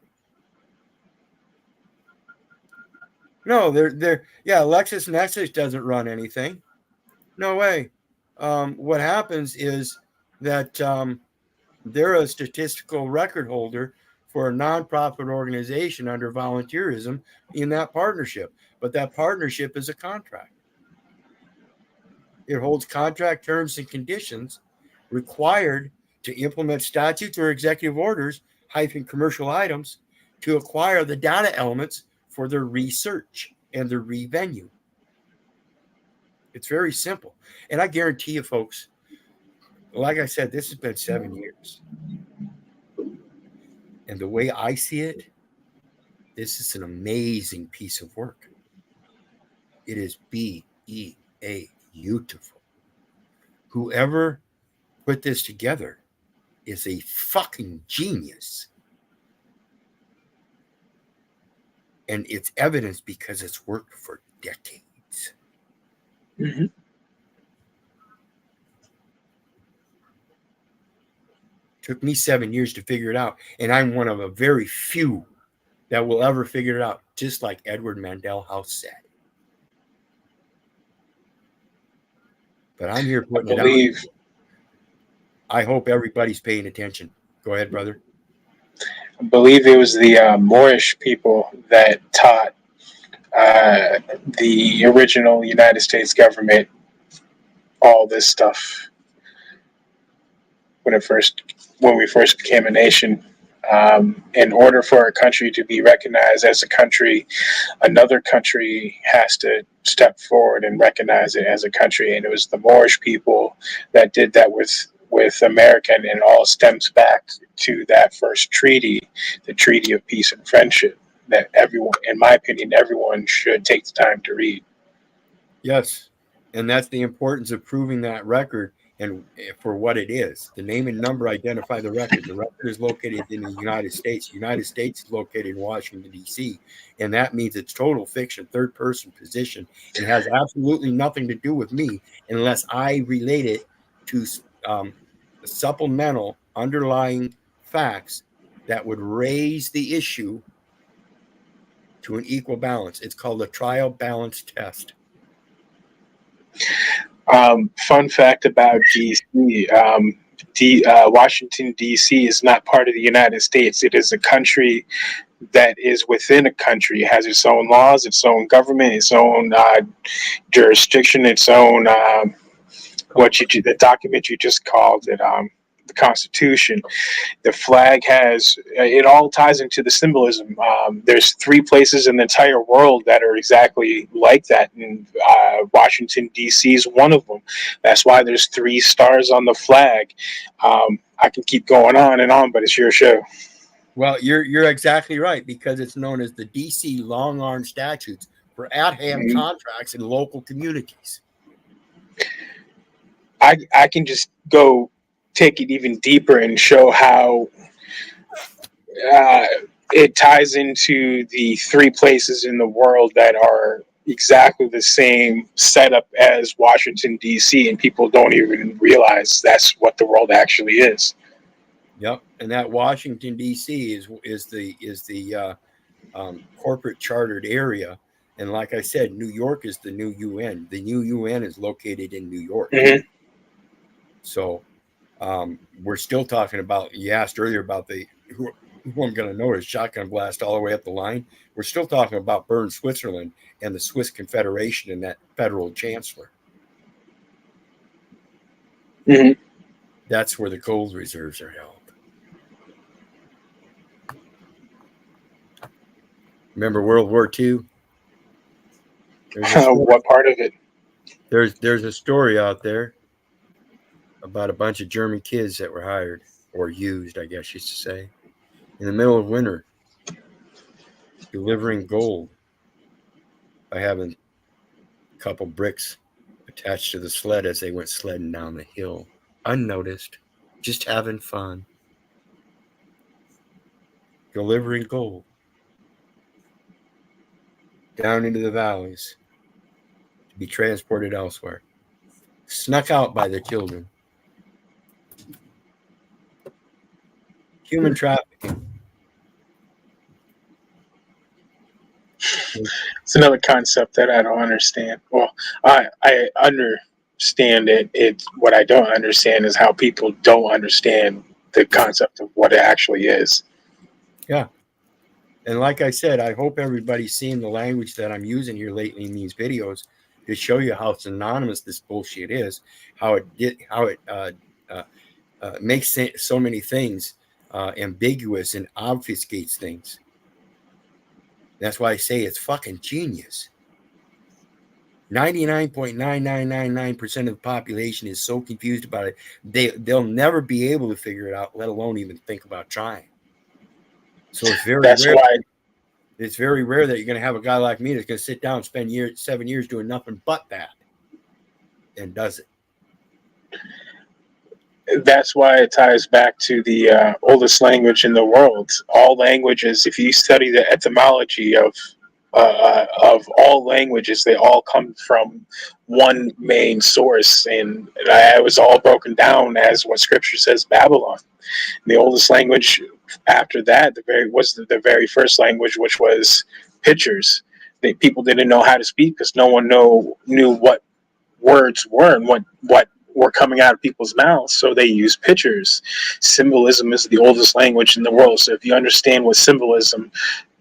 No, LexisNexis doesn't run anything. No way. What happens is that they're a statistical record holder for a nonprofit organization under volunteerism in that partnership. But that partnership is a contract. It holds contract terms and conditions required to implement statutes or executive orders - commercial items to acquire the data elements for their research and their revenue. It's very simple. And I guarantee you, folks, like I said, this has been 7 years. And the way I see it, this is an amazing piece of work. It is beautiful. Whoever put this together is a fucking genius. And it's evidence because it's worked for decades. Mm-hmm. Took me 7 years to figure it out, and I'm one of a very few that will ever figure it out, just like Edward Mandell House said. But I'm here putting it out. I hope everybody's paying attention. Go ahead, brother. I believe it was the Moorish people that taught the original United States government, all this stuff when we first became a nation. In order for a country to be recognized as a country, another country has to step forward and recognize it as a country. And it was the Moorish people that did that with America, and it all stems back to that first treaty, the Treaty of Peace and Friendship, that everyone, in my opinion, everyone should take the time to read. Yes. And that's the importance of proving that record and for what it is. The name and number identify the record. The record is located in the United States. The United States is located in Washington, D.C. And that means it's total fiction, third person position. It has absolutely nothing to do with me unless I relate it to supplemental underlying facts that would raise the issue to an equal balance. It's called a trial balance test. Fun fact about DC, Washington, D.C. is not part of the United States. It is a country that is within a country. It has its own laws, its own government, its own jurisdiction, its own, the document you just called it, the Constitution. The flag has, it all ties into the symbolism. There's 3 places in the entire world that are exactly like that, and Washington, D.C. is one of them. That's why there's 3 stars on the flag. I can keep going on and on, but it's your show. Well, you're exactly right, because it's known as the D.C. Long Arm Statutes for at-hand contracts in local communities. I can just go take it even deeper and show how it ties into the 3 places in the world that are exactly the same setup as Washington, D.C., and people don't even realize that's what the world actually is. Yep, and that Washington, D.C. is the corporate chartered area, and like I said, New York is the new UN. The new UN is located in New York. Mm-hmm. So we're still talking about, you asked earlier about who I'm going to notice, shotgun blast all the way up the line. We're still talking about Bern, Switzerland, and the Swiss Confederation and that federal chancellor. Mm-hmm. That's where the gold reserves are held. Remember World War II? What part of it? There's a story out there about a bunch of German kids that were hired or used, I guess you should say, in the middle of winter, delivering gold by having a couple bricks attached to the sled as they went sledding down the hill, unnoticed, just having fun, delivering gold down into the valleys to be transported elsewhere, snuck out by the children. Human trafficking. It's another concept that I don't understand. Well, I understand it. What I don't understand is how people don't understand the concept of what it actually is. Yeah. And like I said, I hope everybody's seeing the language that I'm using here lately in these videos to show you how synonymous this bullshit is, how it makes so many things ambiguous and obfuscates things. That's why I say it's fucking genius. 99.9999% of the population is so confused about it, they'll never be able to figure it out, let alone even think about trying. So it's very rare. It's very rare that you're going to have a guy like me that's going to sit down and spend 7 years doing nothing but that, and does it. That's why it ties back to the oldest language in the world. All languages, if you study the etymology of all languages, they all come from one main source, and it was all broken down as what Scripture says, Babylon. And the oldest language after that, the very first language, which was pictures. People didn't know how to speak because no one knew what words were and what were coming out of people's mouths, so they use pictures. Symbolism is the oldest language in the world, so if you understand what symbolism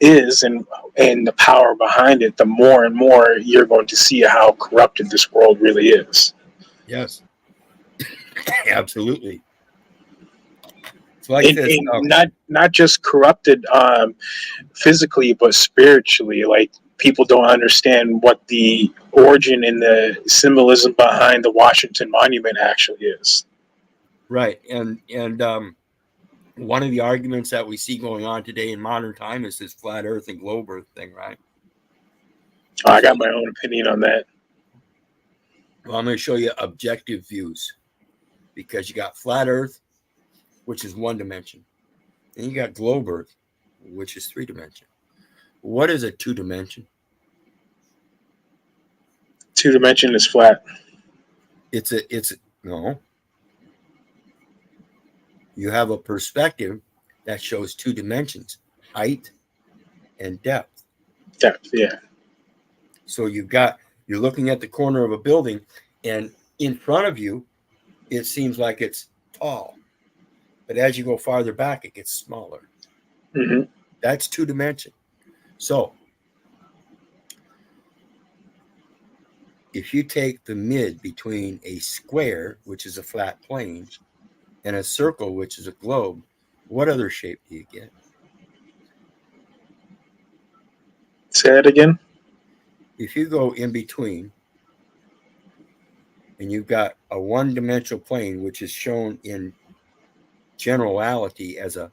is and the power behind it, the more and more you're going to see how corrupted this world really is. Yes. Absolutely. It's like And, this. and not just corrupted physically, but spiritually. Like, people don't understand what the origin and the symbolism behind the Washington Monument actually is. Right. And one of the arguments that we see going on today in modern time is this flat earth and globe earth thing, right? I got my own opinion on that. Well, I'm going to show you objective views, because you got flat earth, which is one dimension, and you got globe earth, which is 3 dimension. What is a 2 dimension? 2 dimension is flat. No. You have a perspective that shows 2 dimensions, height and depth. Depth, yeah. So you're looking at the corner of a building, and in front of you, it seems like it's tall. But as you go farther back, it gets smaller. Mm-hmm. That's 2 dimension. So if you take the mid between a square, which is a flat plane, and a circle, which is a globe, what other shape do you get? Say that again. If you go in between and you've got a one-dimensional plane, which is shown in generality as a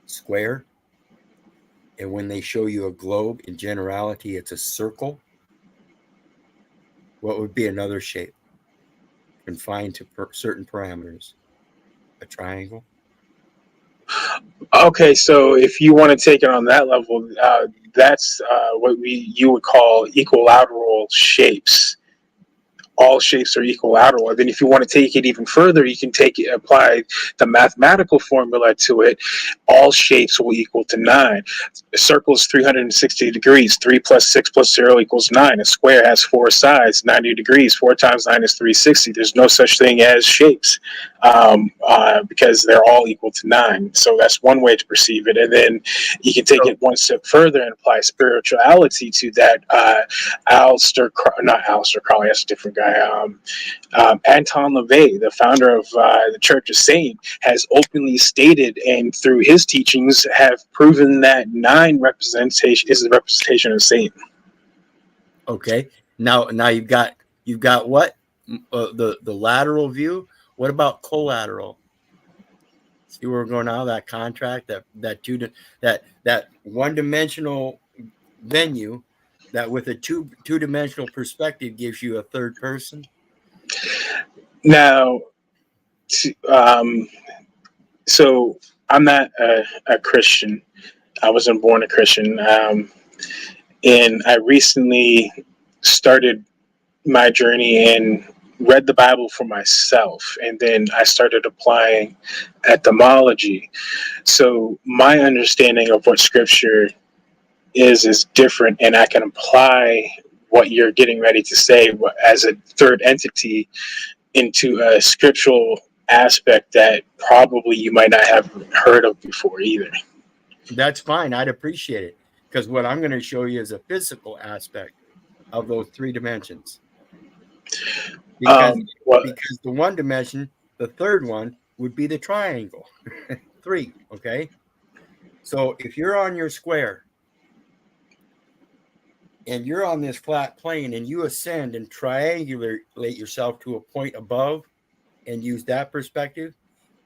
square, and when they show you a globe, in generality, it's a circle, what would be another shape confined to certain parameters? A triangle? Okay, so if you want to take it on that level, that's what you would call equilateral shapes. All shapes are equilateral. And then if you want to take it even further, you can apply the mathematical formula to it. All shapes will equal to 9. A circle is 360 degrees. 3 plus 6 plus 0 equals 9. A square has 4 sides, 90 degrees. 4 times 9 is 360. There's no such thing as shapes because they're all equal to 9. So that's one way to perceive it. And then you can take it one step further and apply spirituality to that. Not Aleister Crowley, that's a different guy. Anton LaVey, the founder of the Church of Satan, has openly stated, and through his teachings, have proven that 9 representation is the representation of Satan. Okay. Now you've got what? The lateral view. What about collateral? See where we're going now? That contract, that one-dimensional venue, that with a two-dimensional perspective gives you a third person. Now, so I'm not a Christian. I wasn't born a Christian, and I recently started my journey and read the Bible for myself, and then I started applying etymology. So my understanding of what Scripture is different, and I can apply what you're getting ready to say as a third entity into a scriptural aspect that probably you might not have heard of before either. That's fine. I'd appreciate it, because what I'm going to show you is a physical aspect of those 3 dimensions. Because the one dimension, the third one, would be the triangle. 3, okay? So if you're on your square and you're on this flat plane and you ascend and triangulate yourself to a point above and use that perspective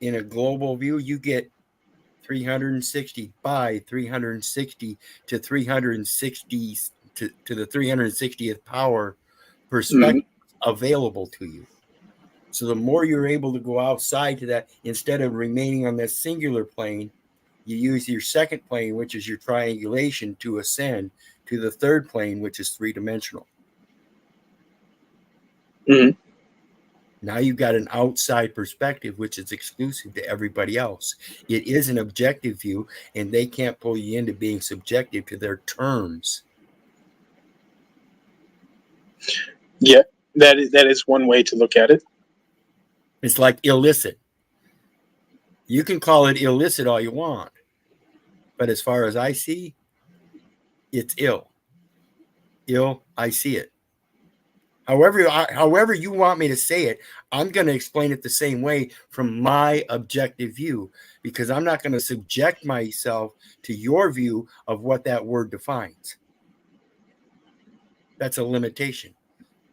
in a global view, you get 360 by 360 to 360 to the 360th power perspective available to you. So the more you're able to go outside to that, instead of remaining on that singular plane, you use your second plane, which is your triangulation, to ascend to the third plane, which is 3-dimensional. Mm-hmm. Now you've got an outside perspective, which is exclusive to everybody else. It is an objective view, and they can't pull you into being subjective to their terms. Yeah, that is one way to look at it. It's like illicit. You can call it illicit all you want, but as far as I see, It's ill. Ill, I see it. However you want me to say it, I'm going to explain it the same way from my objective view, because I'm not going to subject myself to your view of what that word defines. That's a limitation.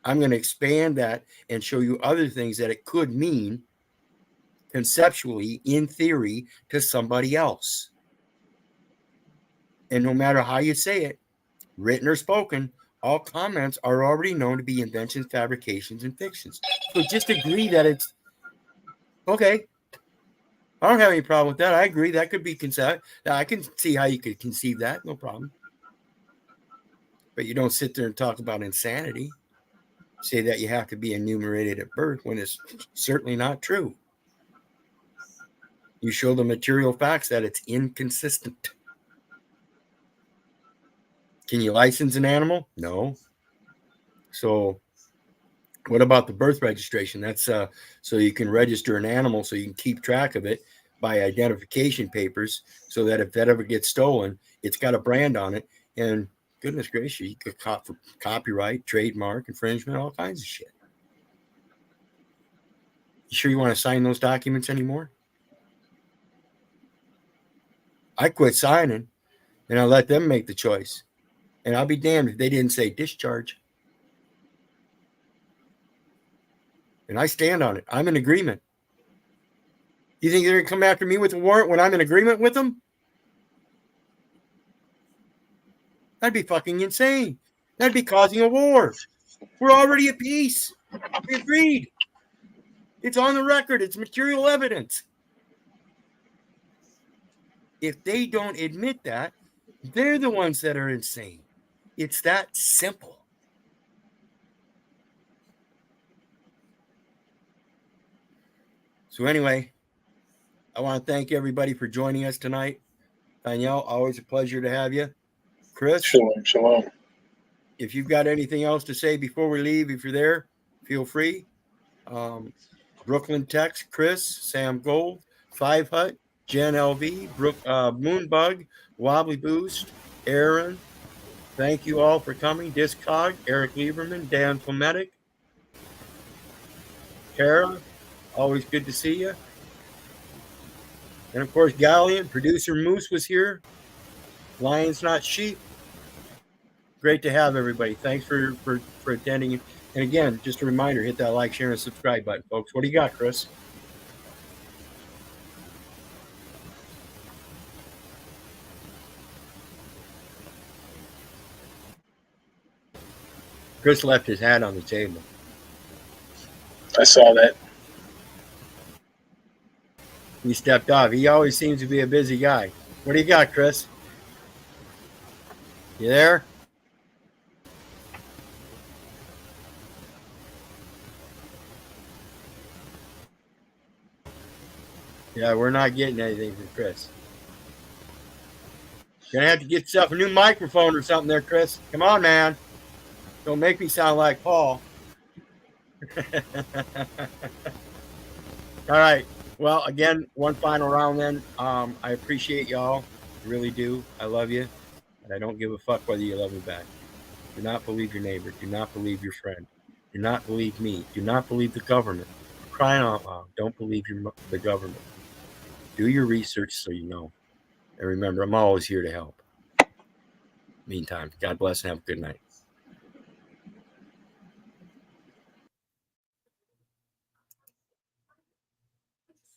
I'm going to expand that and show you other things that it could mean conceptually, in theory, to somebody else. And no matter how you say it, written or spoken, all comments are already known to be inventions, fabrications, and fictions. So just agree that it's okay. I don't have any problem with that. I agree. That could be conceived. I can see how you could conceive that. No problem. But you don't sit there and talk about insanity. Say that you have to be enumerated at birth when it's certainly not true. You show the material facts that it's inconsistent. Can you license an animal? No. So what about the birth registration? That's so you can register an animal so you can keep track of it by identification papers, so that if that ever gets stolen, it's got a brand on it. And goodness gracious, you could cop for copyright, trademark, infringement, all kinds of shit. You sure you want to sign those documents anymore? I quit signing and I let them make the choice. And I'll be damned if they didn't say discharge. And I stand on it. I'm in agreement. You think they're going to come after me with a warrant when I'm in agreement with them? That'd be fucking insane. That'd be causing a war. We're already at peace. We agreed. It's on the record. It's material evidence. If they don't admit that, they're the ones that are insane. It's that simple. So anyway, I want to thank everybody for joining us tonight. Danielle, always a pleasure to have you. Chris, Shalom. if you've got anything else to say before we leave, if you're there, feel free. Brooklyn Tex, Chris, Sam Gold, Five Hut, Jen LV, Moonbug, Wobbly Boost, Aaron. Thank you all for coming. Discog, Eric Lieberman, Dan Pometic, Kara, always good to see you. And of course, Galleon, producer Moose was here. Lions Not Sheep. Great to have everybody. Thanks for attending. And again, just a reminder, hit that like, share, and subscribe button, folks. What do you got, Chris? Chris left his hat on the table. I saw that. He stepped off. He always seems to be a busy guy. What do you got, Chris? You there? Yeah, we're not getting anything from Chris. Gonna have to get yourself a new microphone or something there, Chris. Come on, man. Don't make me sound like Paul. All right. Well, again, one final round then. I appreciate y'all. I really do. I love you. And I don't give a fuck whether you love me back. Do not believe your neighbor. Do not believe your friend. Do not believe me. Do not believe the government. For crying out loud, don't believe the government. Do your research so you know. And remember, I'm always here to help. Meantime, God bless and have a good night.